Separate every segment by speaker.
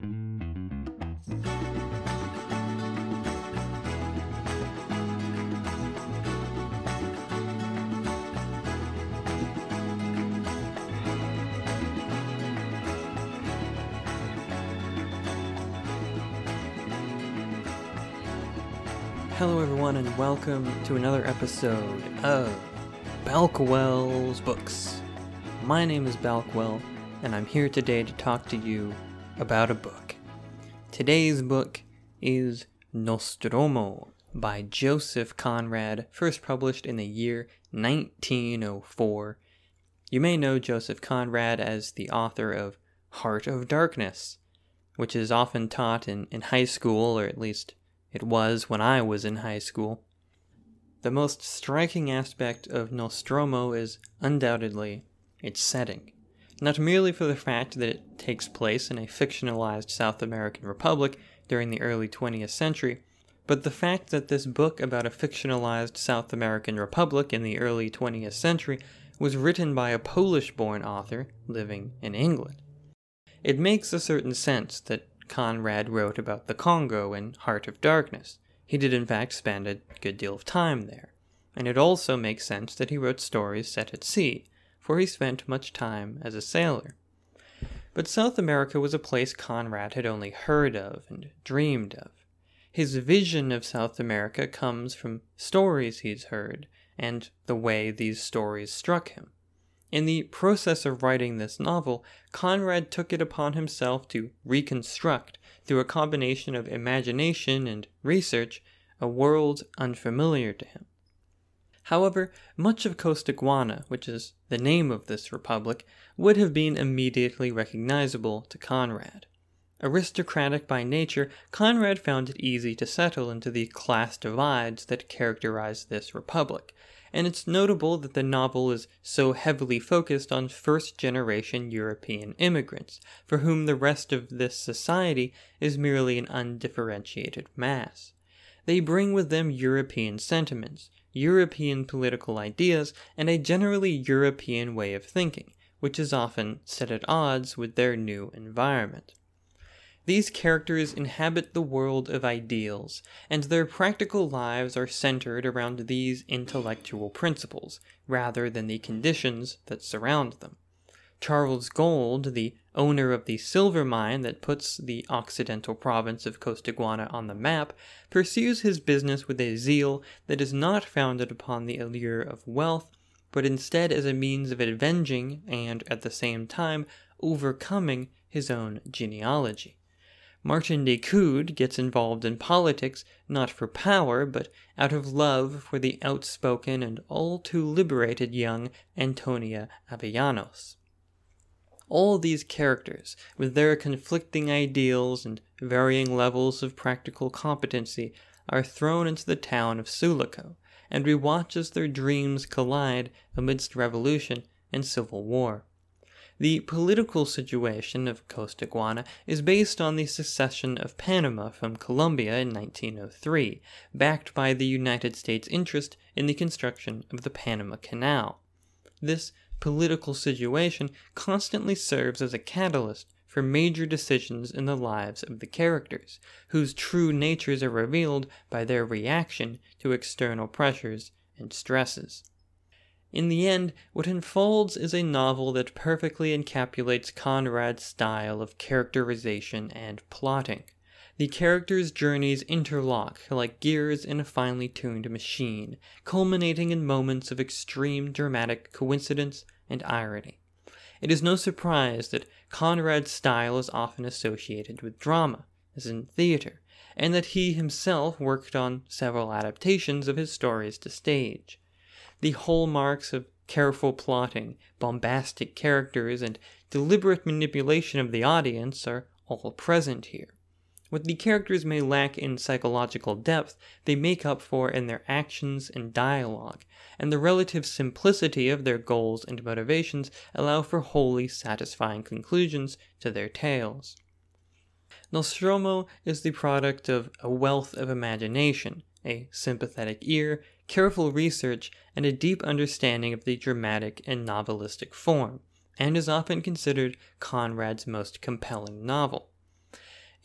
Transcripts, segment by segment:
Speaker 1: Hello everyone and welcome to another episode of Balckwell's Books. My name is Balckwell and I'm here today to talk to you about a book. Today's book is Nostromo by Joseph Conrad, first published in the year 1904. You may know Joseph Conrad as the author of Heart of Darkness, which is often taught in high school, or at least it was when I was in high school. The most striking aspect of Nostromo is undoubtedly its setting. Not merely for the fact that it takes place in a fictionalized South American republic during the early 20th century, but the fact that this book about a fictionalized South American republic in the early 20th century was written by a Polish-born author living in England. It makes a certain sense that Conrad wrote about the Congo in Heart of Darkness. He did in fact spend a good deal of time there. And it also makes sense that he wrote stories set at sea, for he spent much time as a sailor. But South America was a place Conrad had only heard of and dreamed of. His vision of South America comes from stories he's heard, and the way these stories struck him. In the process of writing this novel, Conrad took it upon himself to reconstruct, through a combination of imagination and research, a world unfamiliar to him. However, much of Xueqin, which is the name of this republic, would have been immediately recognizable to Conrad. Aristocratic by nature, Conrad found it easy to settle into the class divides that characterize this republic, and it's notable that the novel is so heavily focused on first-generation European immigrants, for whom the rest of this society is merely an undifferentiated mass. They bring with them European sentiments, European political ideas, and a generally European way of thinking, which is often set at odds with their new environment. These characters inhabit the world of ideals, and their practical lives are centered around these intellectual principles, rather than the conditions that surround them. Charles Gold, the owner of the silver mine that puts the occidental province of Xueqin on the map, pursues his business with a zeal that is not founded upon the allure of wealth, but instead as a means of avenging and, at the same time, overcoming his own genealogy. Martin Decoud gets involved in politics not for power, but out of love for the outspoken and all too liberated young Antonia Avellanos. All these characters, with their conflicting ideals and varying levels of practical competency, are thrown into the town of Xueqin, and we watch as their dreams collide amidst revolution and civil war. The political situation of Xueqin is based on the secession of Panama from Colombia in 1903, backed by the United States' interest in the construction of the Panama Canal. This political situation constantly serves as a catalyst for major decisions in the lives of the characters, whose true natures are revealed by their reaction to external pressures and stresses. In the end, what unfolds is a novel that perfectly encapsulates Conrad's style of characterization and plotting. The characters' journeys interlock like gears in a finely tuned machine, culminating in moments of extreme dramatic coincidence and irony. It is no surprise that Conrad's style is often associated with drama, as in theater, and that he himself worked on several adaptations of his stories to stage. The hallmarks of careful plotting, bombastic characters, and deliberate manipulation of the audience are all present here. What the characters may lack in psychological depth, they make up for in their actions and dialogue, and the relative simplicity of their goals and motivations allow for wholly satisfying conclusions to their tales. Nostromo is the product of a wealth of imagination, a sympathetic ear, careful research, and a deep understanding of the dramatic and novelistic form, and is often considered Conrad's most compelling novel.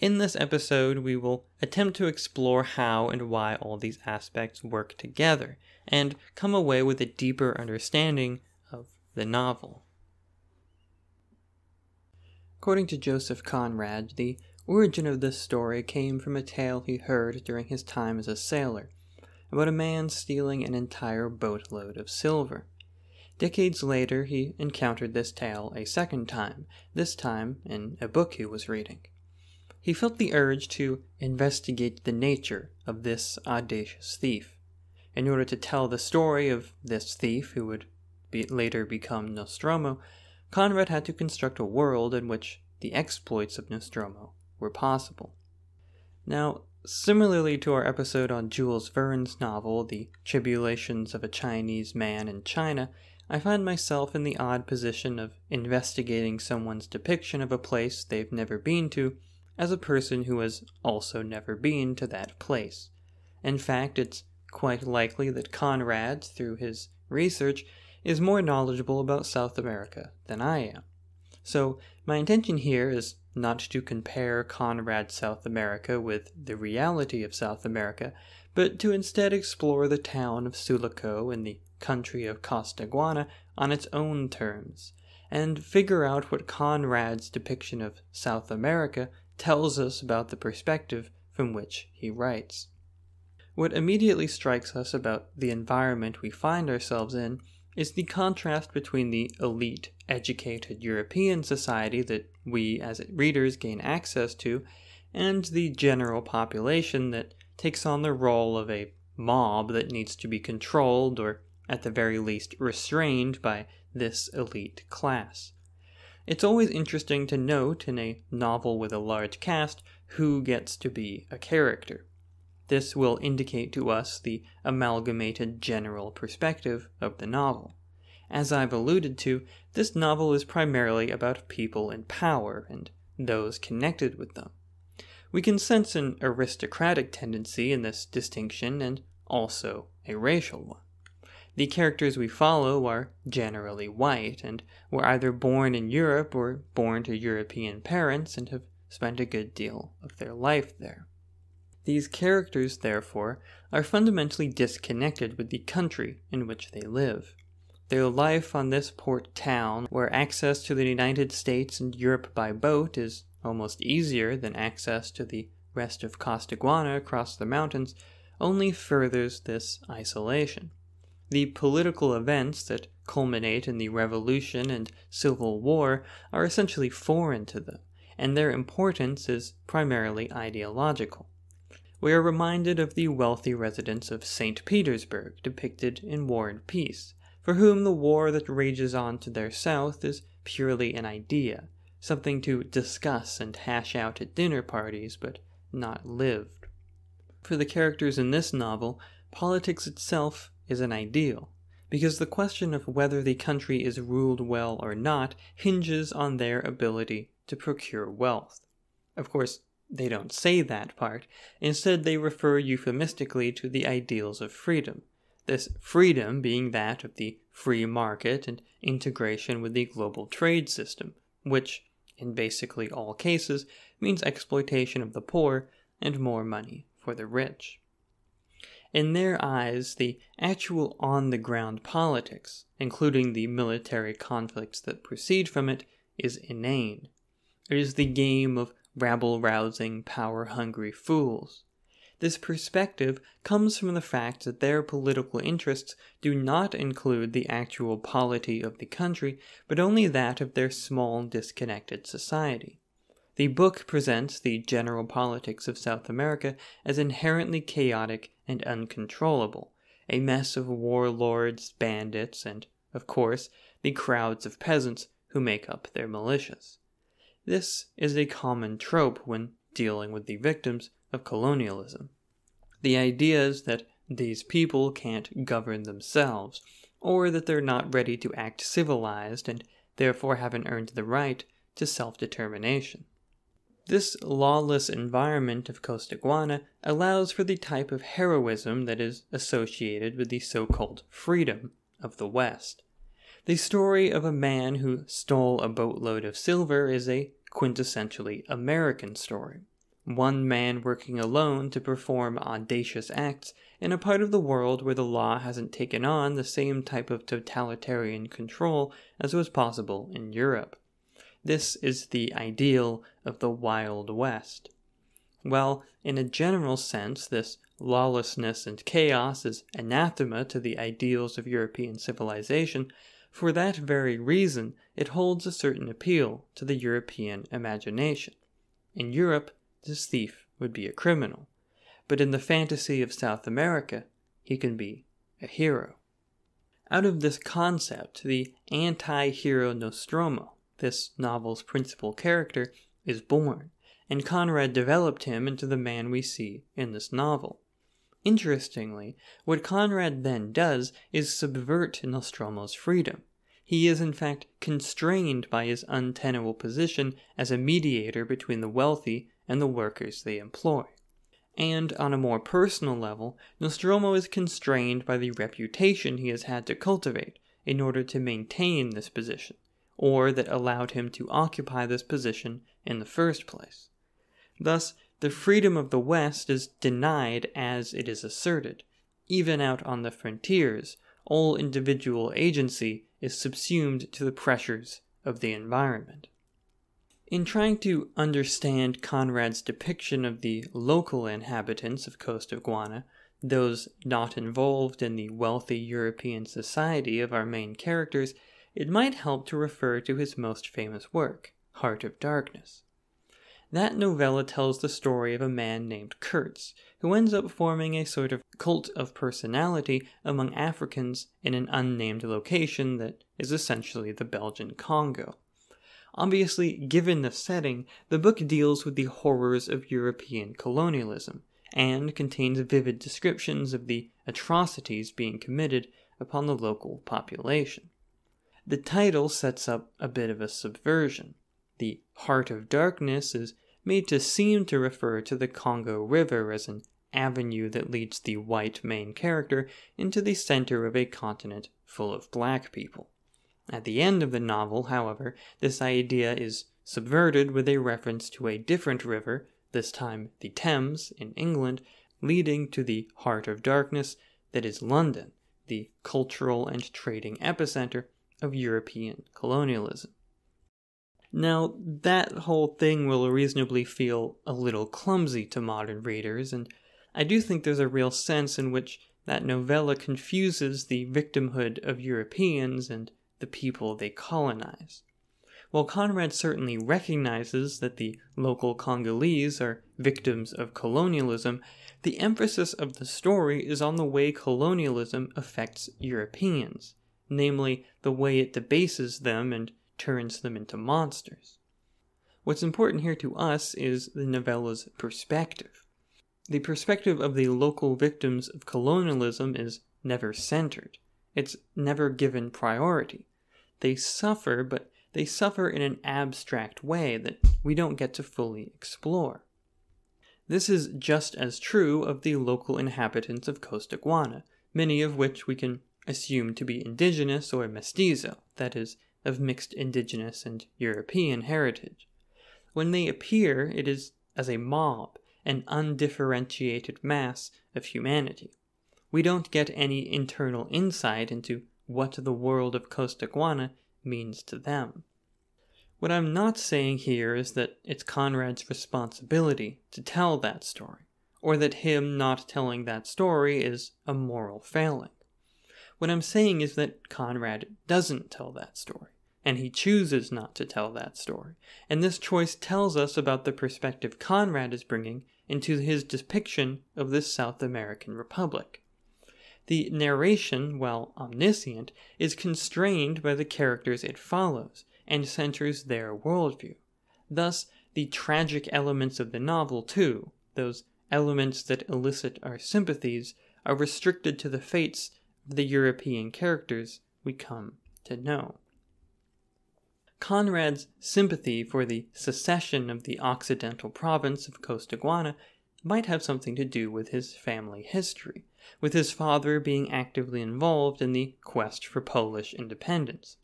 Speaker 1: In this episode, we will attempt to explore how and why all these aspects work together, and come away with a deeper understanding of the novel. According to Joseph Conrad, the origin of this story came from a tale he heard during his time as a sailor, about a man stealing an entire boatload of silver. Decades later, he encountered this tale a second time, this time in a book he was reading. He felt the urge to investigate the nature of this audacious thief. In order to tell the story of this thief, who would later become Nostromo, Conrad had to construct a world in which the exploits of Nostromo were possible. Now, similarly to our episode on Jules Verne's novel, The Tribulations of a Chinese Man in China, I find myself in the odd position of investigating someone's depiction of a place they've never been to, as a person who has also never been to that place. In fact, it's quite likely that Conrad, through his research, is more knowledgeable about South America than I am. So, my intention here is not to compare Conrad's South America with the reality of South America, but to instead explore the town of Xueqin in the country of Costaguana on its own terms, and figure out what Conrad's depiction of South America tells us about the perspective from which he writes. What immediately strikes us about the environment we find ourselves in is the contrast between the elite, educated European society that we as readers gain access to, and the general population that takes on the role of a mob that needs to be controlled or, at the very least, restrained by this elite class. It's always interesting to note in a novel with a large cast who gets to be a character. This will indicate to us the amalgamated general perspective of the novel. As I've alluded to, this novel is primarily about people in power and those connected with them. We can sense an aristocratic tendency in this distinction and also a racial one. The characters we follow are generally white and were either born in Europe or born to European parents and have spent a good deal of their life there. These characters, therefore, are fundamentally disconnected with the country in which they live. Their life on this port town, where access to the United States and Europe by boat is almost easier than access to the rest of Costaguana across the mountains, only furthers this isolation. The political events that culminate in the Revolution and Civil War are essentially foreign to them, and their importance is primarily ideological. We are reminded of the wealthy residents of St. Petersburg depicted in War and Peace, for whom the war that rages on to their south is purely an idea, something to discuss and hash out at dinner parties, but not lived. For the characters in this novel, politics itself is an ideal, because the question of whether the country is ruled well or not hinges on their ability to procure wealth. Of course, they don't say that part. Instead, they refer euphemistically to the ideals of freedom, this freedom being that of the free market and integration with the global trade system, which, in basically all cases, means exploitation of the poor and more money for the rich. In their eyes, the actual on-the-ground politics, including the military conflicts that proceed from it, is inane. It is the game of rabble-rousing, power-hungry fools. This perspective comes from the fact that their political interests do not include the actual polity of the country, but only that of their small, disconnected society. The book presents the general politics of South America as inherently chaotic and uncontrollable, a mess of warlords, bandits, and, of course, the crowds of peasants who make up their militias. This is a common trope when dealing with the victims of colonialism. The idea is that these people can't govern themselves, or that they're not ready to act civilized and therefore haven't earned the right to self-determination. This lawless environment of Costaguana allows for the type of heroism that is associated with the so-called freedom of the West. The story of a man who stole a boatload of silver is a quintessentially American story. one man working alone to perform audacious acts in a part of the world where the law hasn't taken on the same type of totalitarian control as was possible in Europe. This is the ideal of the Wild West. While, in a general sense, this lawlessness and chaos is anathema to the ideals of European civilization, for that very reason it holds a certain appeal to the European imagination. In Europe, this thief would be a criminal, but in the fantasy of South America, he can be a hero. Out of this concept, the anti-hero Nostromo, this novel's principal character, is born, and Conrad developed him into the man we see in this novel. Interestingly, what Conrad then does is subvert Nostromo's freedom. He is in fact constrained by his untenable position as a mediator between the wealthy and the workers they employ. And on a more personal level, Nostromo is constrained by the reputation he has had to cultivate in order to maintain this position, or that allowed him to occupy this position in the first place. Thus, the freedom of the West is denied as it is asserted. Even out on the frontiers, all individual agency is subsumed to the pressures of the environment. In trying to understand Conrad's depiction of the local inhabitants of Costaguana, those not involved in the wealthy European society of our main characters, it might help to refer to his most famous work, Heart of Darkness. That novella tells the story of a man named Kurtz, who ends up forming a sort of cult of personality among Africans in an unnamed location that is essentially the Belgian Congo. Obviously, given the setting, the book deals with the horrors of European colonialism, and contains vivid descriptions of the atrocities being committed upon the local population. The title sets up a bit of a subversion. The Heart of Darkness is made to seem to refer to the Congo River as an avenue that leads the white main character into the center of a continent full of black people. At the end of the novel, however, this idea is subverted with a reference to a different river, this time the Thames in England, leading to the Heart of Darkness that is London, the cultural and trading epicenter of European colonialism. Now, that whole thing will reasonably feel a little clumsy to modern readers, and I do think there's a real sense in which that novella confuses the victimhood of Europeans and the people they colonize. While Conrad certainly recognizes that the local Congolese are victims of colonialism, the emphasis of the story is on the way colonialism affects Europeans, namely the way it debases them and turns them into monsters. What's important here to us is the novella's perspective. The perspective of the local victims of colonialism is never centered. It's never given priority. They suffer, but they suffer in an abstract way that we don't get to fully explore. This is just as true of the local inhabitants of Costaguana, many of which we can assume to be indigenous or mestizo, that is, of mixed indigenous and European heritage. When they appear, it is as a mob, an undifferentiated mass of humanity. We don't get any internal insight into what the world of Costaguana means to them. What I'm not saying here is that it's Conrad's responsibility to tell that story, or that him not telling that story is a moral failing. What I'm saying is that Conrad doesn't tell that story, and he chooses not to tell that story, and this choice tells us about the perspective Conrad is bringing into his depiction of this South American republic. The narration, while omniscient, is constrained by the characters it follows, and centers their worldview. Thus, the tragic elements of the novel, too, those elements that elicit our sympathies, are restricted to the fates of the European characters we come to know. Conrad's sympathy for the secession of the Occidental province of Costaguana might have something to do with his family history, with his father being actively involved in the quest for Polish independence.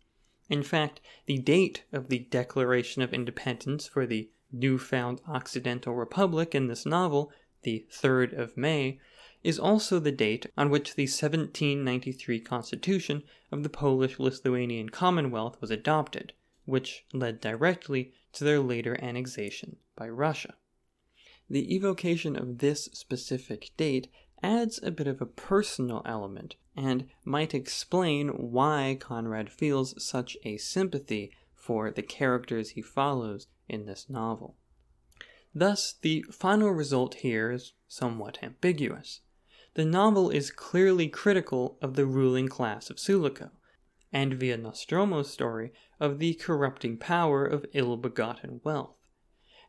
Speaker 1: In fact, the date of the Declaration of Independence for the newfound Occidental Republic in this novel, the 3rd of May, is also the date on which the 1793 Constitution of the Polish-Lithuanian Commonwealth was adopted, which led directly to their later annexation by Russia. The evocation of this specific date adds a bit of a personal element and might explain why Conrad feels such a sympathy for the characters he follows in this novel. Thus, the final result here is somewhat ambiguous. The novel is clearly critical of the ruling class of Xueqin, and via Nostromo's story of the corrupting power of ill-begotten wealth.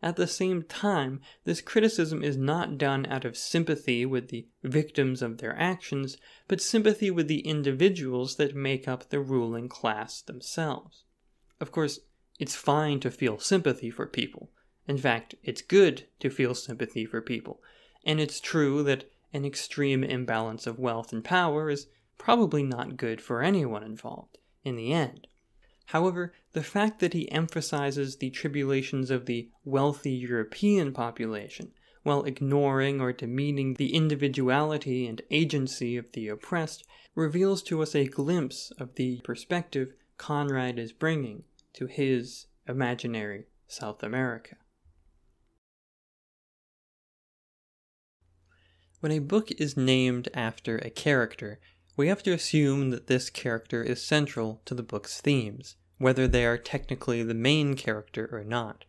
Speaker 1: At the same time, this criticism is not done out of sympathy with the victims of their actions, but sympathy with the individuals that make up the ruling class themselves. Of course, it's fine to feel sympathy for people. In fact, it's good to feel sympathy for people, and it's true that an extreme imbalance of wealth and power is probably not good for anyone involved, in the end. However, the fact that he emphasizes the tribulations of the wealthy European population, while ignoring or demeaning the individuality and agency of the oppressed, reveals to us a glimpse of the perspective Conrad is bringing to his imaginary South America. When a book is named after a character, we have to assume that this character is central to the book's themes, whether they are technically the main character or not.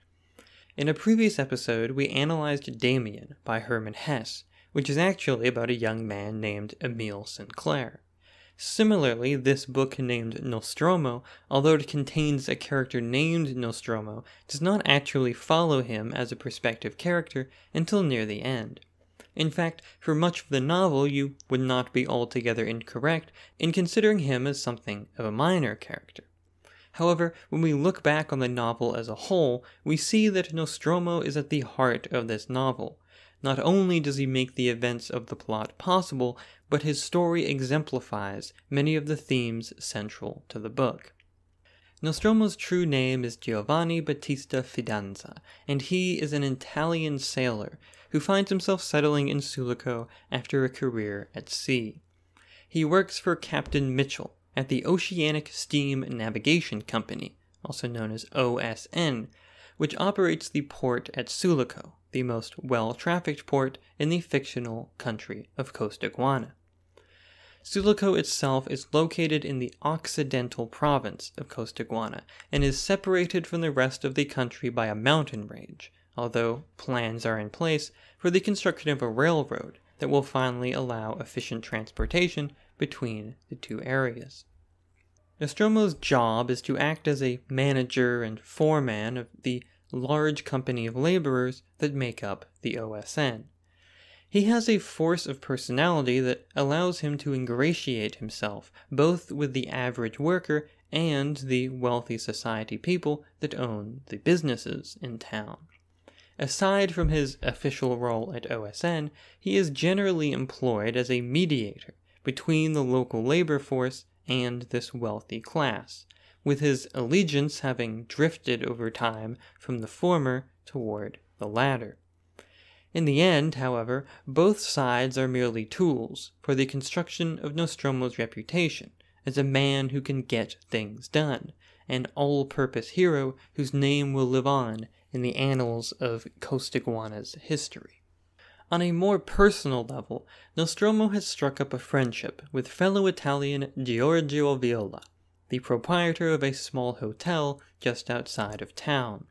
Speaker 1: In a previous episode, we analyzed Demian by Herman Hesse, which is actually about a young man named Emile Sinclair. Similarly, this book named Nostromo, although it contains a character named Nostromo, does not actually follow him as a perspective character until near the end. In fact, for much of the novel, you would not be altogether incorrect in considering him as something of a minor character. However, when we look back on the novel as a whole, we see that Nostromo is at the heart of this novel. Not only does he make the events of the plot possible, but his story exemplifies many of the themes central to the book. Nostromo's true name is Giovanni Battista Fidanza, and he is an Italian sailor who finds himself settling in Xueqin after a career at sea. He works for Captain Mitchell at the Oceanic Steam Navigation Company, also known as OSN, which operates the port at Xueqin, the most well-trafficked port in the fictional country of Costaguana. Xueqin itself is located in the Occidental province of Costaguana and is separated from the rest of the country by a mountain range, although plans are in place for the construction of a railroad that will finally allow efficient transportation between the two areas. Nostromo's job is to act as a manager and foreman of the large company of laborers that make up the OSN. He has a force of personality that allows him to ingratiate himself both with the average worker and the wealthy society people that own the businesses in town. Aside from his official role at OSN, he is generally employed as a mediator between the local labor force and this wealthy class, with his allegiance having drifted over time from the former toward the latter. In the end, however, both sides are merely tools for the construction of Nostromo's reputation as a man who can get things done, an all-purpose hero whose name will live on in the annals of Costaguana's history. On a more personal level, Nostromo has struck up a friendship with fellow Italian Giorgio Viola, the proprietor of a small hotel just outside of town.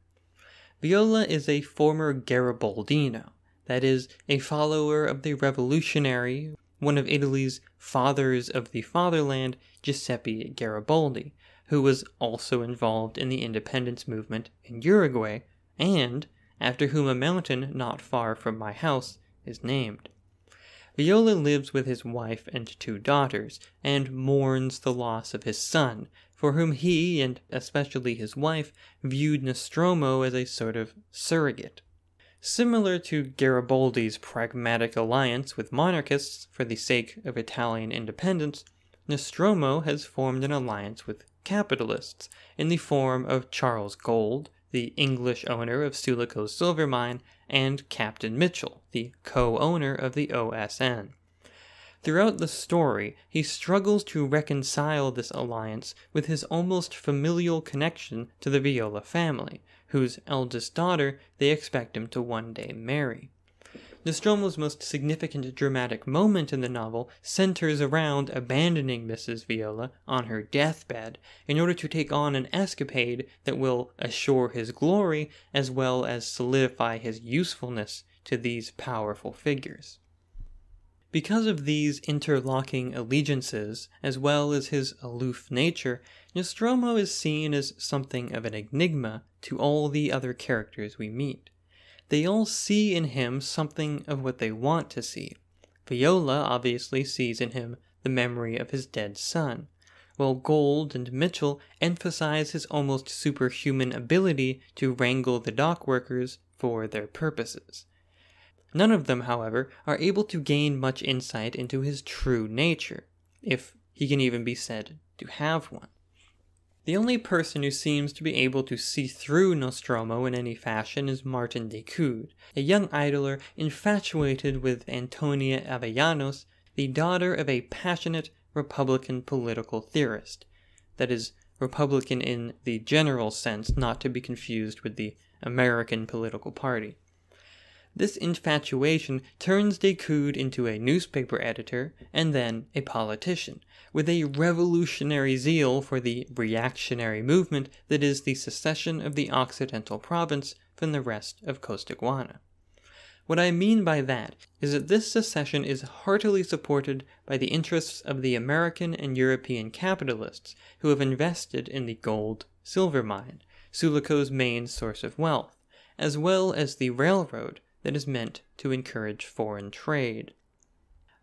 Speaker 1: Viola is a former Garibaldino, that is, a follower of the revolutionary, one of Italy's fathers of the fatherland, Giuseppe Garibaldi, who was also involved in the independence movement in Uruguay, and after whom a mountain not far from my house is named. Viola lives with his wife and 2 daughters, and mourns the loss of his son, for whom he, and especially his wife, viewed Nostromo as a sort of surrogate. Similar to Garibaldi's pragmatic alliance with monarchists for the sake of Italian independence, Nostromo has formed an alliance with capitalists in the form of Charles Gould, the English owner of Xueqin's silver mine, and Captain Mitchell, the co-owner of the OSN. Throughout the story, he struggles to reconcile this alliance with his almost familial connection to the Viola family, whose eldest daughter they expect him to one day marry. Nostromo's most significant dramatic moment in the novel centers around abandoning Mrs. Viola on her deathbed in order to take on an escapade that will assure his glory as well as solidify his usefulness to these powerful figures. Because of these interlocking allegiances, as well as his aloof nature, Nostromo is seen as something of an enigma to all the other characters we meet. They all see in him something of what they want to see. Viola obviously sees in him the memory of his dead son, while Gold and Mitchell emphasize his almost superhuman ability to wrangle the dock workers for their purposes. None of them, however, are able to gain much insight into his true nature, if he can even be said to have one. The only person who seems to be able to see through Nostromo in any fashion is Martin Decoud, a young idler infatuated with Antonia Avellanos, the daughter of a passionate Republican political theorist. That is, Republican in the general sense, not to be confused with the American political party. This infatuation turns Decoud into a newspaper editor and then a politician, with a revolutionary zeal for the reactionary movement that is the secession of the Occidental province from the rest of Costaguana. What I mean by that is that this secession is heartily supported by the interests of the American and European capitalists who have invested in the gold-silver mine, Xueqin's main source of wealth, as well as the railroad that is meant to encourage foreign trade.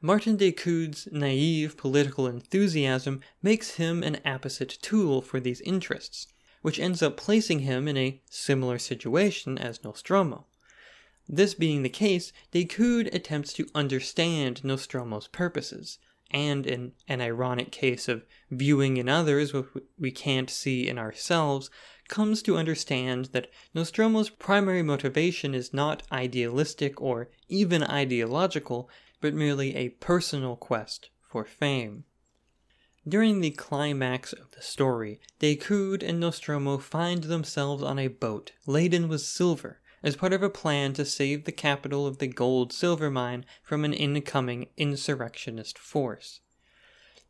Speaker 1: Martin Decoud's naive political enthusiasm makes him an apposite tool for these interests, which ends up placing him in a similar situation as Nostromo. This being the case, Decoud attempts to understand Nostromo's purposes, and in an ironic case of viewing in others what we can't see in ourselves, comes to understand that Nostromo's primary motivation is not idealistic or even ideological, but merely a personal quest for fame. During the climax of the story, Decoud and Nostromo find themselves on a boat laden with silver as part of a plan to save the capital of the gold-silver mine from an incoming insurrectionist force.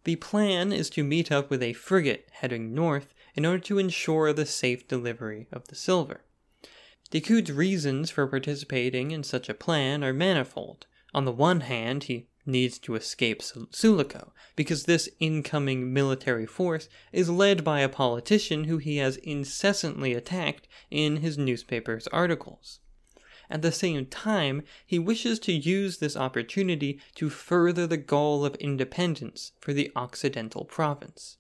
Speaker 1: The plan is to meet up with a frigate heading north in order to ensure the safe delivery of the silver. Decoud's reasons for participating in such a plan are manifold. On the one hand, he needs to escape Xueqin, because this incoming military force is led by a politician who he has incessantly attacked in his newspaper's articles. At the same time, he wishes to use this opportunity to further the goal of independence for the Occidental province.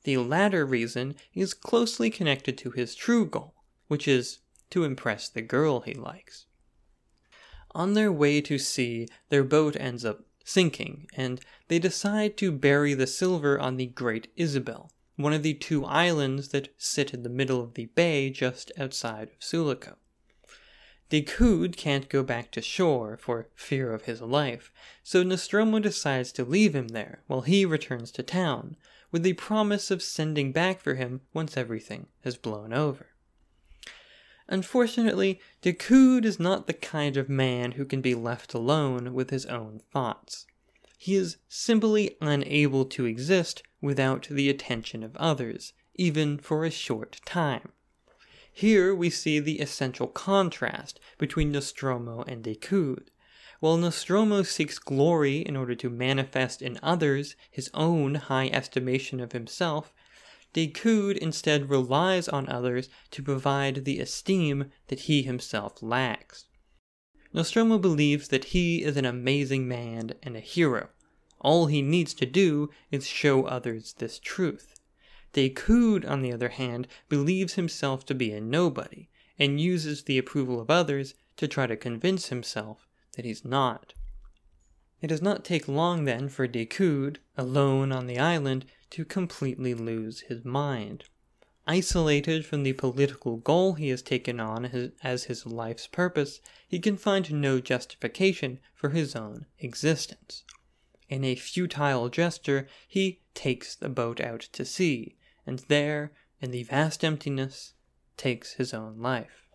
Speaker 1: The latter reason is closely connected to his true goal, which is to impress the girl he likes. On their way to sea, their boat ends up sinking, and they decide to bury the silver on the Great Isabel, one of the two islands that sit in the middle of the bay just outside of Xueqin. Decoud can't go back to shore for fear of his life, so Nostromo decides to leave him there while he returns to town, with the promise of sending back for him once everything has blown over. Unfortunately, Decoud is not the kind of man who can be left alone with his own thoughts. He is simply unable to exist without the attention of others, even for a short time. Here we see the essential contrast between Nostromo and Decoud. While Nostromo seeks glory in order to manifest in others his own high estimation of himself, Decoud instead relies on others to provide the esteem that he himself lacks. Nostromo believes that he is an amazing man and a hero. All he needs to do is show others this truth. Decoud, on the other hand, believes himself to be a nobody, and uses the approval of others to try to convince himself that he's not. It does not take long then for Decoud, alone on the island, to completely lose his mind. isolated from the political goal he has taken on as his life's purpose, he can find no justification for his own existence. In a futile gesture, he takes the boat out to sea, and there, in the vast emptiness, takes his own life.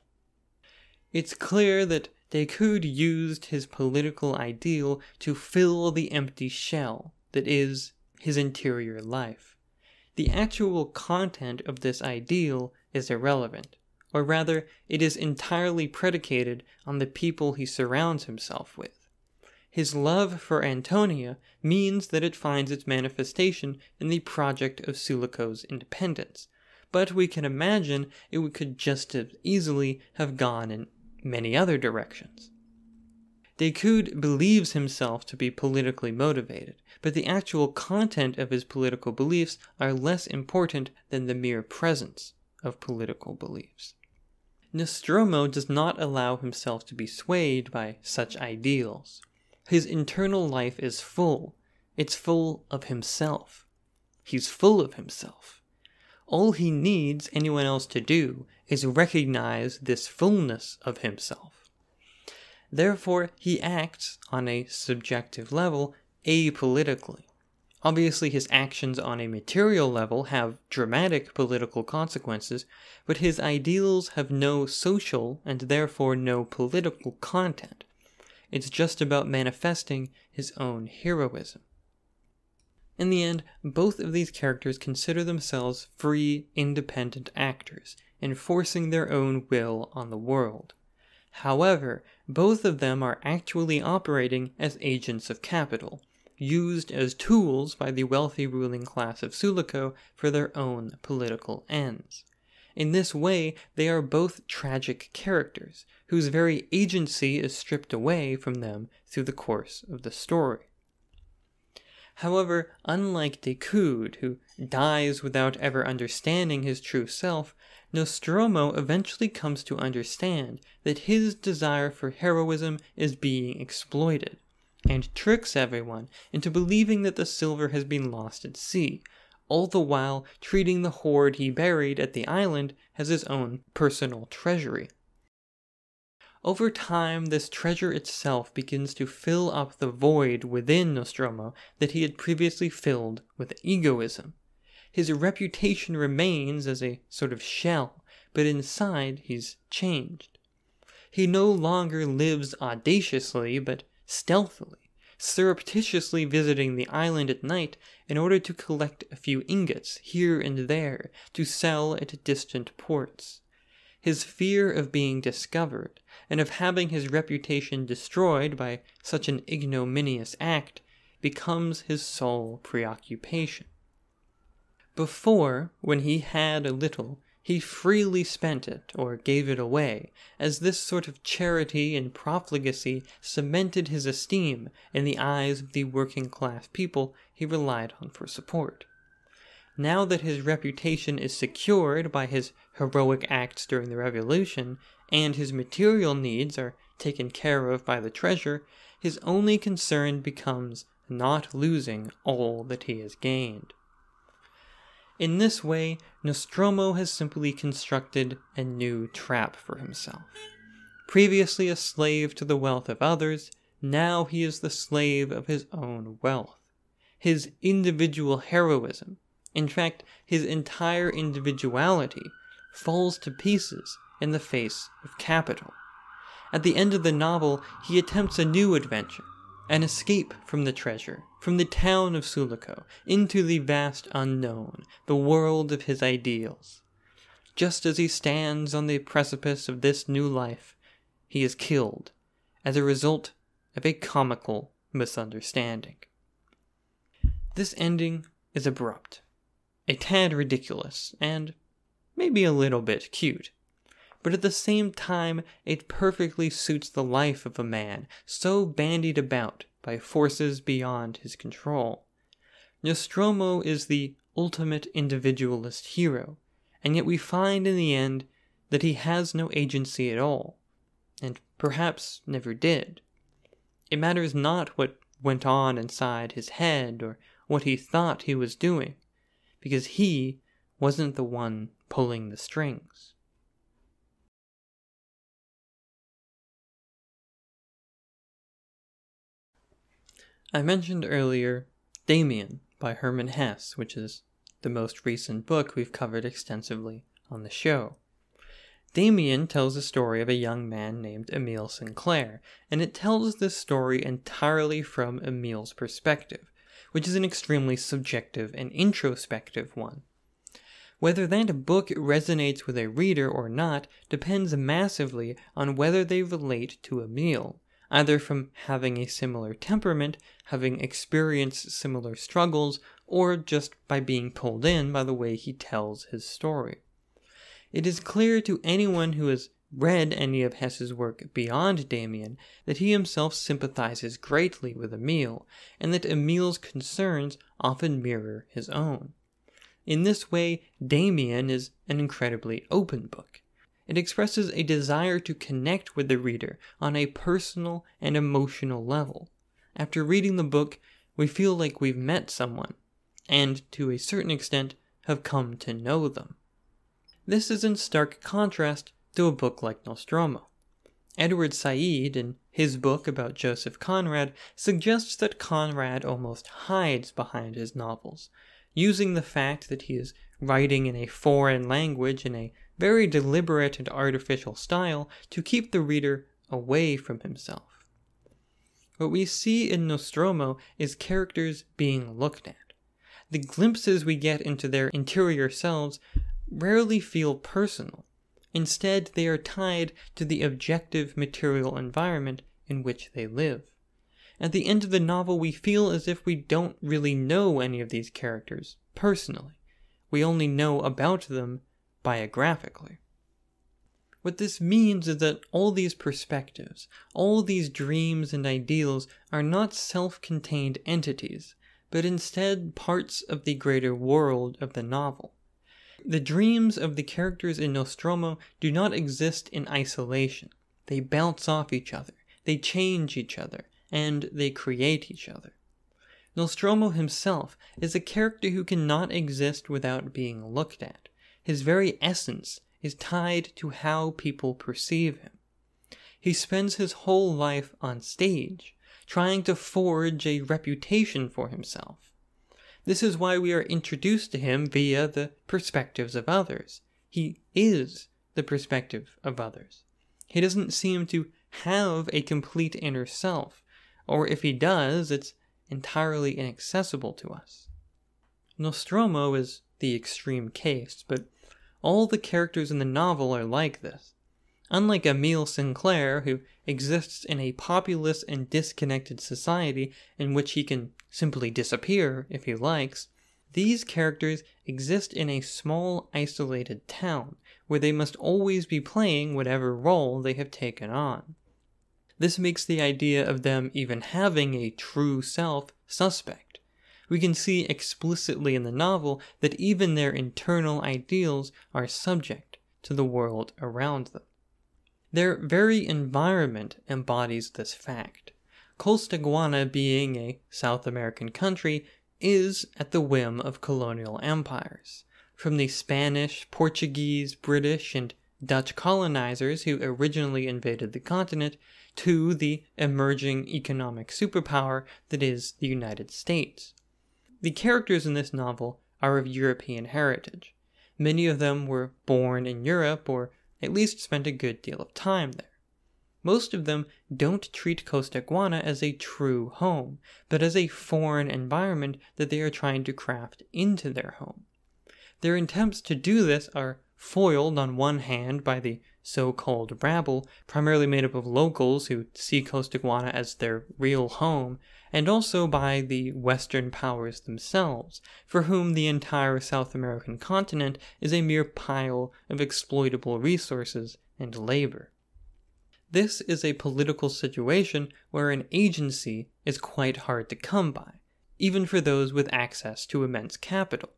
Speaker 1: It's clear that Decoud used his political ideal to fill the empty shell that is his interior life. The actual content of this ideal is irrelevant, or rather, it is entirely predicated on the people he surrounds himself with. His love for Antonia means that it finds its manifestation in the project of Xueqin's independence, but we can imagine it could just as easily have gone in many other directions. Decoud believes himself to be politically motivated, but the actual content of his political beliefs are less important than the mere presence of political beliefs. Nostromo does not allow himself to be swayed by such ideals. His internal life is full. It's full of himself. He's full of himself. All he needs anyone else to do is recognize this fullness of himself. Therefore, he acts on a subjective level apolitically. Obviously, his actions on a material level have dramatic political consequences, but his ideals have no social and therefore no political content. It's just about manifesting his own heroism. In the end, both of these characters consider themselves free, independent actors, enforcing their own will on the world. However, both of them are actually operating as agents of capital, used as tools by the wealthy ruling class of Xueqin for their own political ends. In this way, they are both tragic characters, whose very agency is stripped away from them through the course of the story. However, unlike Decoud, who dies without ever understanding his true self, Nostromo eventually comes to understand that his desire for heroism is being exploited, and tricks everyone into believing that the silver has been lost at sea, all the while treating the hoard he buried at the island as his own personal treasury. Over time, this treasure itself begins to fill up the void within Nostromo that he had previously filled with egoism. His reputation remains as a sort of shell, but inside he's changed. He no longer lives audaciously, but stealthily, surreptitiously visiting the island at night in order to collect a few ingots here and there to sell at distant ports. His fear of being discovered, and of having his reputation destroyed by such an ignominious act, becomes his sole preoccupation. Before, when he had a little, he freely spent it or gave it away, as this sort of charity and profligacy cemented his esteem in the eyes of the working-class people he relied on for support. Now that his reputation is secured by his heroic acts during the Revolution, and his material needs are taken care of by the treasure, his only concern becomes not losing all that he has gained. In this way, Nostromo has simply constructed a new trap for himself. Previously a slave to the wealth of others, now he is the slave of his own wealth. His individual heroism, in fact, his entire individuality, falls to pieces in the face of capital. At the end of the novel, he attempts a new adventure, an escape from the treasure, from the town of Xueqin, into the vast unknown, the world of his ideals. Just as he stands on the precipice of this new life, he is killed as a result of a comical misunderstanding. This ending is abrupt, a tad ridiculous, and maybe a little bit cute. But at the same time, it perfectly suits the life of a man so bandied about by forces beyond his control. Nostromo is the ultimate individualist hero, and yet we find in the end that he has no agency at all, and perhaps never did. It matters not what went on inside his head or what he thought he was doing, because he wasn't the one pulling the strings. I mentioned earlier Demian by Herman Hesse, which is the most recent book we've covered extensively on the show. Demian tells the story of a young man named Emile Sinclair, and it tells this story entirely from Emile's perspective, which is an extremely subjective and introspective one. Whether that book resonates with a reader or not depends massively on whether they relate to Emile, either from having a similar temperament, having experienced similar struggles, or just by being pulled in by the way he tells his story. It is clear to anyone who has read any of Hesse's work beyond Demian that he himself sympathizes greatly with Emile, and that Emile's concerns often mirror his own. In this way, Demian is an incredibly open book. It expresses a desire to connect with the reader on a personal and emotional level. After reading the book, we feel like we've met someone, and to a certain extent have come to know them. This is in stark contrast to a book like Nostromo. Edward Said, in his book about Joseph Conrad, suggests that Conrad almost hides behind his novels, using the fact that he is writing in a foreign language in a very deliberate and artificial style to keep the reader away from himself. What we see in Nostromo is characters being looked at. The glimpses we get into their interior selves rarely feel personal. Instead, they are tied to the objective material environment in which they live. At the end of the novel, we feel as if we don't really know any of these characters personally. We only know about them biographically. What this means is that all these perspectives, all these dreams and ideals are not self-contained entities, but instead parts of the greater world of the novel. The dreams of the characters in Nostromo do not exist in isolation. They bounce off each other, they change each other, and they create each other. Nostromo himself is a character who cannot exist without being looked at. His very essence is tied to how people perceive him. He spends his whole life on stage, trying to forge a reputation for himself. This is why we are introduced to him via the perspectives of others. He is the perspective of others. He doesn't seem to have a complete inner self, or if he does, it's entirely inaccessible to us. Nostromo is the extreme case, but all the characters in the novel are like this. Unlike Emile Sinclair, who exists in a populous and disconnected society in which he can simply disappear if he likes, these characters exist in a small, isolated town, where they must always be playing whatever role they have taken on. This makes the idea of them even having a true self suspect. We can see explicitly in the novel that even their internal ideals are subject to the world around them. Their very environment embodies this fact. Costaguana, being a South American country, is at the whim of colonial empires. From the Spanish, Portuguese, British, and Dutch colonizers who originally invaded the continent, to the emerging economic superpower that is the United States. The characters in this novel are of European heritage. Many of them were born in Europe or at least spent a good deal of time there. Most of them don't treat Costaguana as a true home, but as a foreign environment that they are trying to craft into their home. Their attempts to do this are foiled on one hand by the so-called rabble, primarily made up of locals who see Costaguana as their real home, and also by the Western powers themselves, for whom the entire South American continent is a mere pile of exploitable resources and labor. This is a political situation where an agency is quite hard to come by, even for those with access to immense capital.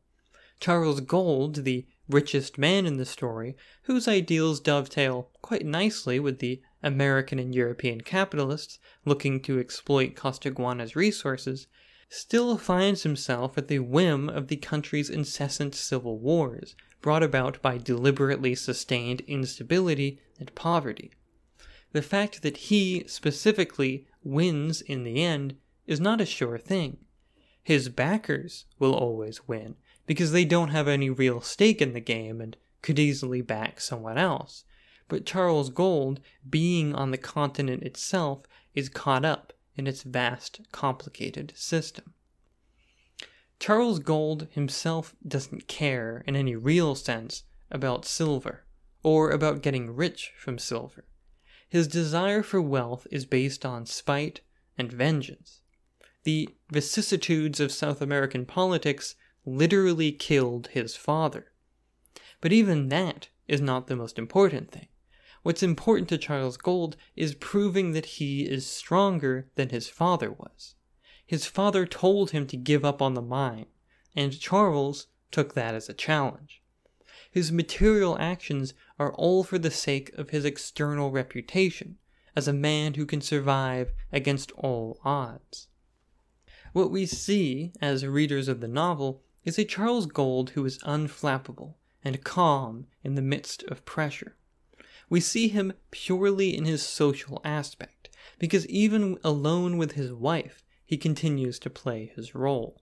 Speaker 1: Charles Gould, the richest man in the story, whose ideals dovetail quite nicely with the American and European capitalists looking to exploit Costaguana's resources, still finds himself at the whim of the country's incessant civil wars, brought about by deliberately sustained instability and poverty. The fact that he, specifically, wins in the end is not a sure thing. His backers will always win, because they don't have any real stake in the game and could easily back someone else. But Charles Gould, being on the continent itself, is caught up in its vast, complicated system. Charles Gould himself doesn't care, in any real sense, about silver, or about getting rich from silver. His desire for wealth is based on spite and vengeance. The vicissitudes of South American politics literally killed his father. But even that is not the most important thing. What's important to Charles Gould is proving that he is stronger than his father was. His father told him to give up on the mine, and Charles took that as a challenge. His material actions are all for the sake of his external reputation, as a man who can survive against all odds. What we see, as readers of the novel, is a Charles Gould who is unflappable and calm in the midst of pressure. We see him purely in his social aspect, because even alone with his wife, he continues to play his role.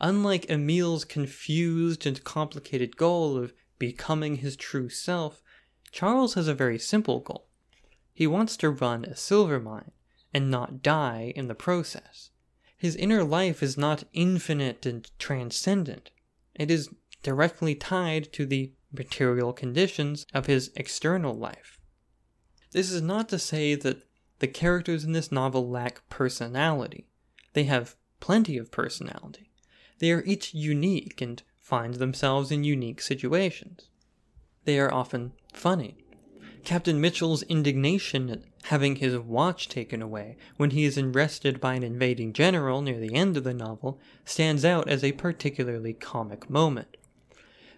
Speaker 1: Unlike Emile's confused and complicated goal of becoming his true self, Charles has a very simple goal. He wants to run a silver mine, and not die in the process. His inner life is not infinite and transcendent. It is directly tied to the material conditions of his external life. This is not to say that the characters in this novel lack personality. They have plenty of personality. They are each unique and find themselves in unique situations. They are often funny. Captain Mitchell's indignation at having his watch taken away when he is arrested by an invading general near the end of the novel stands out as a particularly comic moment.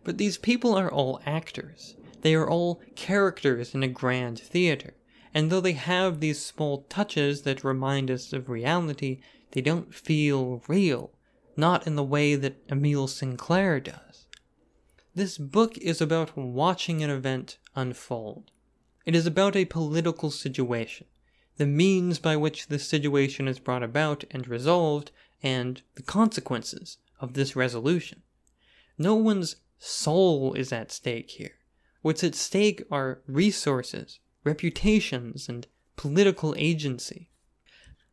Speaker 1: But these people are all actors. They are all characters in a grand theater, and though they have these small touches that remind us of reality, they don't feel real, not in the way that Emile Sinclair does. This book is about watching an event unfold. It is about a political situation, the means by which this situation is brought about and resolved, and the consequences of this resolution. No one's soul is at stake here. What's at stake are resources, reputations, and political agency.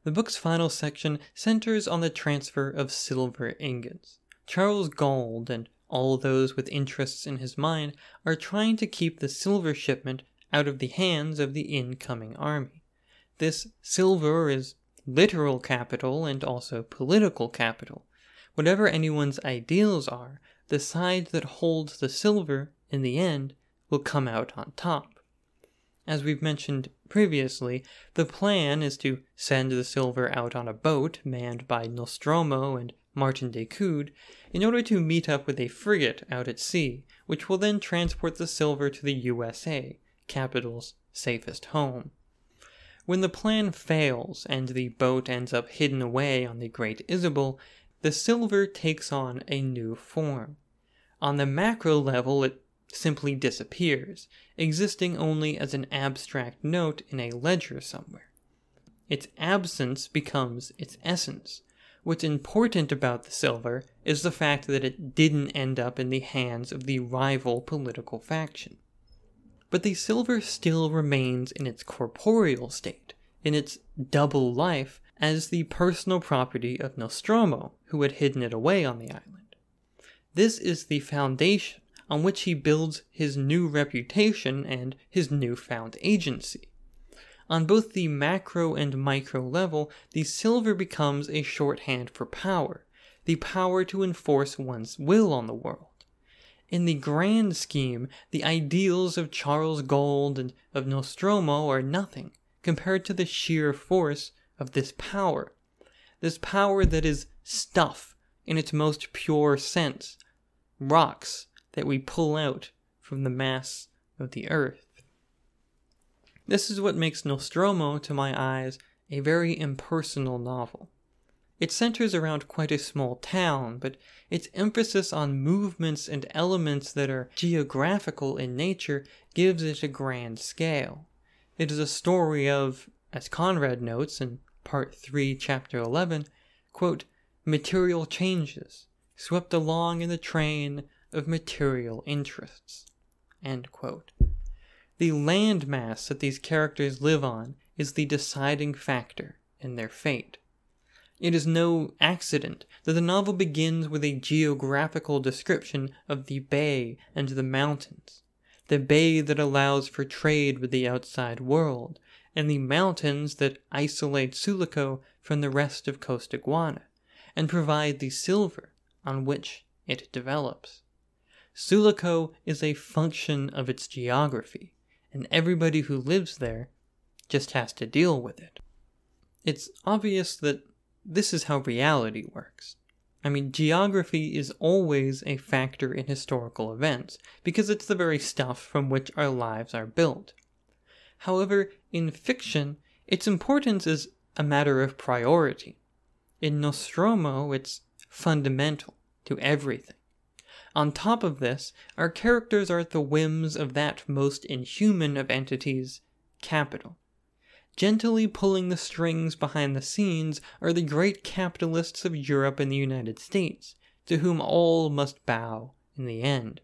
Speaker 1: The book's final section centers on the transfer of silver ingots. Charles Gould and all those with interests in his mine are trying to keep the silver shipment out of the hands of the incoming army. This silver is literal capital and also political capital. Whatever anyone's ideals are, the side that holds the silver, in the end, will come out on top. As we've mentioned previously, the plan is to send the silver out on a boat manned by Nostromo and Martin Decoud in order to meet up with a frigate out at sea, which will then transport the silver to the USA, capital's safest home. When the plan fails and the boat ends up hidden away on the Great Isabel, the silver takes on a new form. On the macro level, it simply disappears, existing only as an abstract note in a ledger somewhere. Its absence becomes its essence. What's important about the silver is the fact that it didn't end up in the hands of the rival political faction. But the silver still remains in its corporeal state, in its double life, as the personal property of Nostromo, who had hidden it away on the island. This is the foundation on which he builds his new reputation and his newfound agency. On both the macro and micro level, the silver becomes a shorthand for power, the power to enforce one's will on the world. In the grand scheme, the ideals of Charles Gould and of Nostromo are nothing compared to the sheer force of this power that is stuff in its most pure sense, rocks that we pull out from the mass of the earth. This is what makes Nostromo, to my eyes, a very impersonal novel. It centers around quite a small town, but its emphasis on movements and elements that are geographical in nature gives it a grand scale. It is a story of, as Conrad notes in Part 3, Chapter 11, quote, material changes, swept along in the train of material interests, end quote. The landmass that these characters live on is the deciding factor in their fate. It is no accident that the novel begins with a geographical description of the bay and the mountains, the bay that allows for trade with the outside world, and the mountains that isolate Xueqin from the rest of Costaguana, and provide the silver on which it develops. Xueqin is a function of its geography, and everybody who lives there just has to deal with it. It's obvious that this is how reality works. I mean, geography is always a factor in historical events, because it's the very stuff from which our lives are built. However, in fiction, its importance is a matter of priority. In Nostromo, it's fundamental to everything. On top of this, our characters are at the whims of that most inhuman of entities, capital. Gently pulling the strings behind the scenes are the great capitalists of Europe and the United States, to whom all must bow in the end.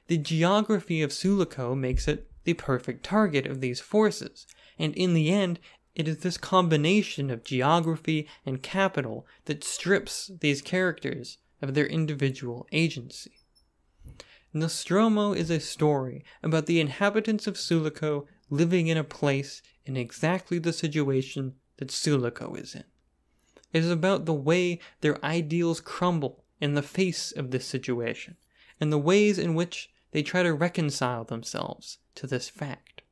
Speaker 1: The geography of Xueqin makes it the perfect target of these forces, and in the end, it is this combination of geography and capital that strips these characters of their individual agency. Nostromo is a story about the inhabitants of Xueqin living in a place in exactly the situation that Xueqin is in. It is about the way their ideals crumble in the face of this situation, and the ways in which they try to reconcile themselves to this fact.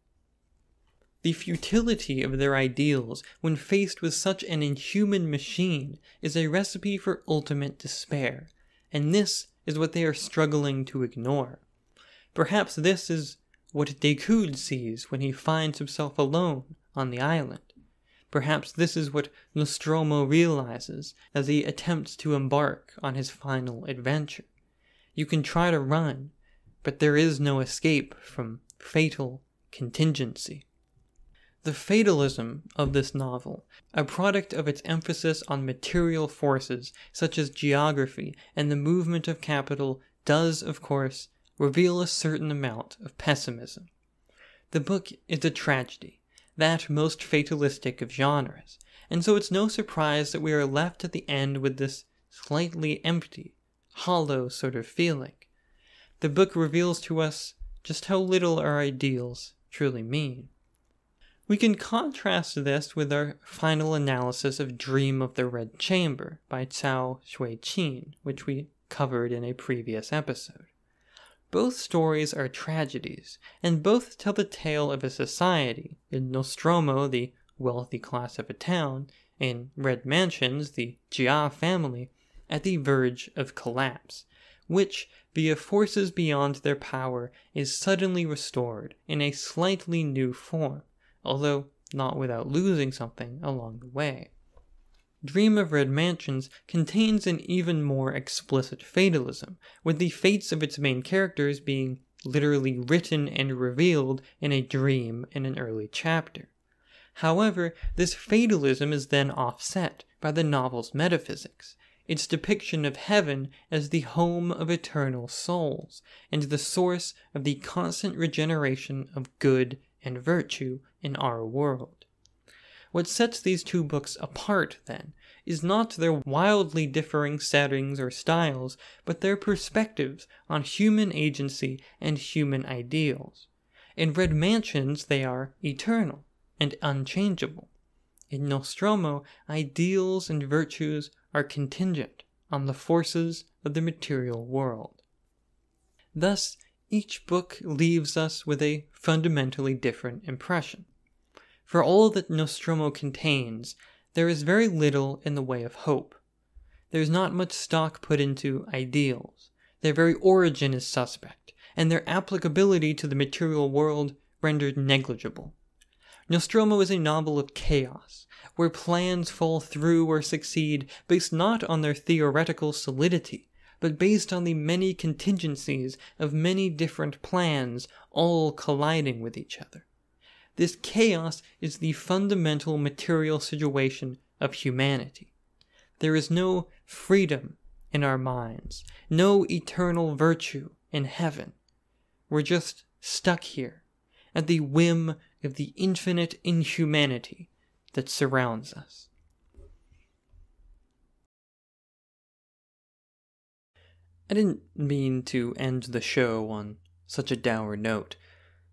Speaker 1: The futility of their ideals when faced with such an inhuman machine is a recipe for ultimate despair, and this is what they are struggling to ignore. Perhaps this is what Decoud sees when he finds himself alone on the island. Perhaps this is what Nostromo realizes as he attempts to embark on his final adventure. You can try to run, but there is no escape from fatal contingency. The fatalism of this novel, a product of its emphasis on material forces such as geography and the movement of capital, does, of course, reveal a certain amount of pessimism. The book is a tragedy, that most fatalistic of genres, and so it's no surprise that we are left at the end with this slightly empty, hollow sort of feeling. The book reveals to us just how little our ideals truly mean. We can contrast this with our final analysis of Dream of the Red Chamber by Xueqin, which we covered in a previous episode. Both stories are tragedies, and both tell the tale of a society, in Nostromo the wealthy class of a town, in Red Mansions the Jia family, at the verge of collapse, which, via forces beyond their power, is suddenly restored in a slightly new form, although not without losing something along the way. Dream of Red Mansions contains an even more explicit fatalism, with the fates of its main characters being literally written and revealed in a dream in an early chapter. However, this fatalism is then offset by the novel's metaphysics, its depiction of heaven as the home of eternal souls, and the source of the constant regeneration of good and virtue in our world. What sets these two books apart, then, is not their wildly differing settings or styles, but their perspectives on human agency and human ideals. In Red Mansions, they are eternal and unchangeable. In Nostromo, ideals and virtues are contingent on the forces of the material world. Thus, each book leaves us with a fundamentally different impression. For all that Nostromo contains, there is very little in the way of hope. There is not much stock put into ideals. Their very origin is suspect, and their applicability to the material world rendered negligible. Nostromo is a novel of chaos, where plans fall through or succeed based not on their theoretical solidity, but based on the many contingencies of many different plans all colliding with each other. This chaos is the fundamental material situation of humanity. There is no freedom in our minds, no eternal virtue in heaven. We're just stuck here, at the whim of the infinite inhumanity that surrounds us. I didn't mean to end the show on such a dour note.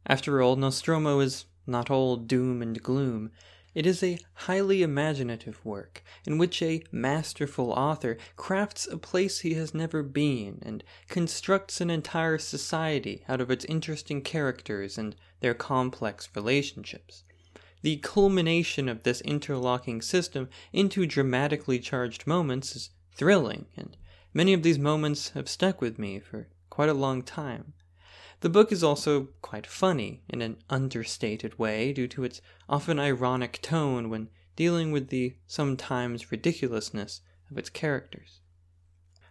Speaker 1: After all, Nostromo is not all doom and gloom. It is a highly imaginative work, in which a masterful author crafts a place he has never been, and constructs an entire society out of its interesting characters and their complex relationships. The culmination of this interlocking system into dramatically charged moments is thrilling, and many of these moments have stuck with me for quite a long time. The book is also quite funny, in an understated way, due to its often ironic tone when dealing with the sometimes ridiculousness of its characters.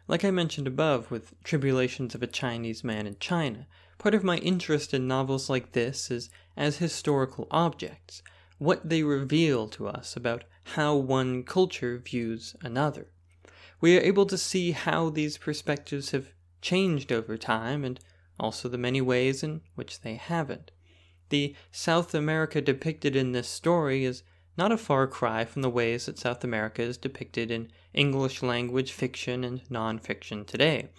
Speaker 1: Like I mentioned above with Tribulations of a Chinese Man in China, part of my interest in novels like this is as historical objects, what they reveal to us about how one culture views another. We are able to see how these perspectives have changed over time, and also the many ways in which they haven't. The South America depicted in this story is not a far cry from the ways that South America is depicted in English language fiction and non-fiction today,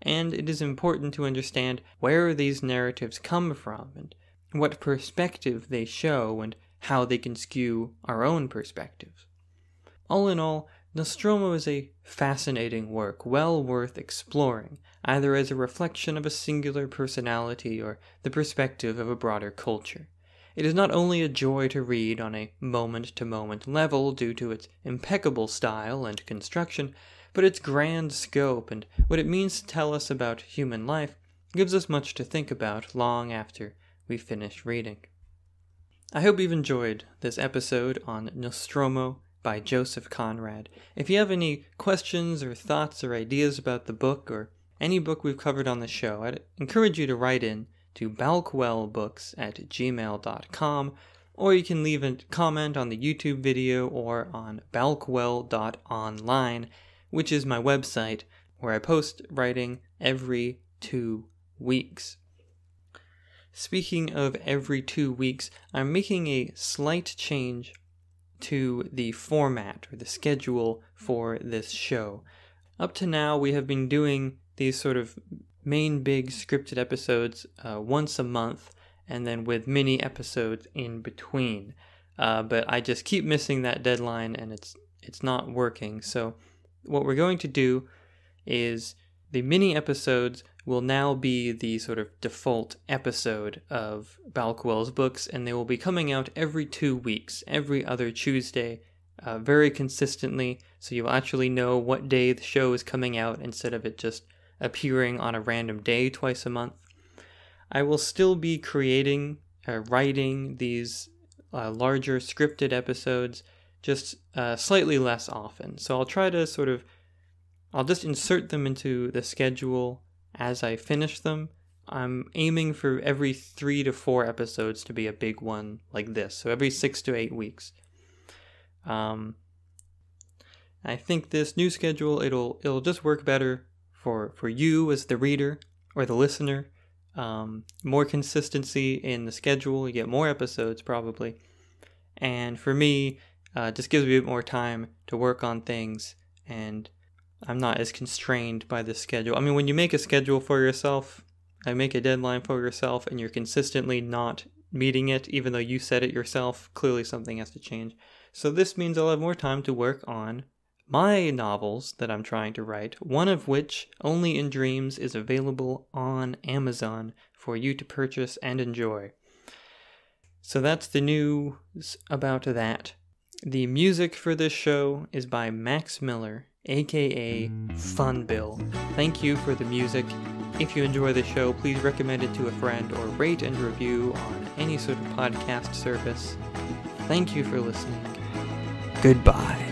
Speaker 1: and it is important to understand where these narratives come from and what perspective they show and how they can skew our own perspectives. All in all, Nostromo is a fascinating work, well worth exploring, either as a reflection of a singular personality or the perspective of a broader culture. It is not only a joy to read on a moment-to-moment level due to its impeccable style and construction, but its grand scope and what it means to tell us about human life gives us much to think about long after we finish reading. I hope you've enjoyed this episode on Nostromo by Joseph Conrad. If you have any questions or thoughts or ideas about the book or any book we've covered on the show, I'd encourage you to write in to balckwellbooks@gmail.com, or you can leave a comment on the YouTube video or on balckwell.online, which is my website where I post writing every 2 weeks. Speaking of every 2 weeks, I'm making a slight change to the format or the schedule for this show. Up to now, we have been doing these sort of main big scripted episodes once a month, and then with mini episodes in between. But I just keep missing that deadline, and it's not working. So what we're going to do is the mini episodes will now be the sort of default episode of Balckwell's books, and they will be coming out every 2 weeks, every other Tuesday, very consistently, so you'll actually know what day the show is coming out instead of it just appearing on a random day twice a month. I will still be writing these larger scripted episodes, just slightly less often. So I'll try to I'll just insert them into the schedule as I finish them. I'm aiming for every 3 to 4 episodes to be a big one like this, so every 6 to 8 weeks. I think this new schedule, it'll just work better for you as the reader or the listener. More consistency in the schedule, you get more episodes probably. And for me, just gives me a bit more time to work on things, and I'm not as constrained by the schedule. I mean, when you make a schedule for yourself, I make a deadline for yourself, and you're consistently not meeting it, even though you set it yourself, clearly something has to change. So this means I'll have more time to work on my novels that I'm trying to write, one of which, Only in Dreams, is available on Amazon for you to purchase and enjoy. So that's the news about that. The music for this show is by Max Miller, aka Fun Bill. Thank you for the music. If you enjoy the show, please recommend it to a friend or rate and review on any sort of podcast service. Thank you for listening. Goodbye.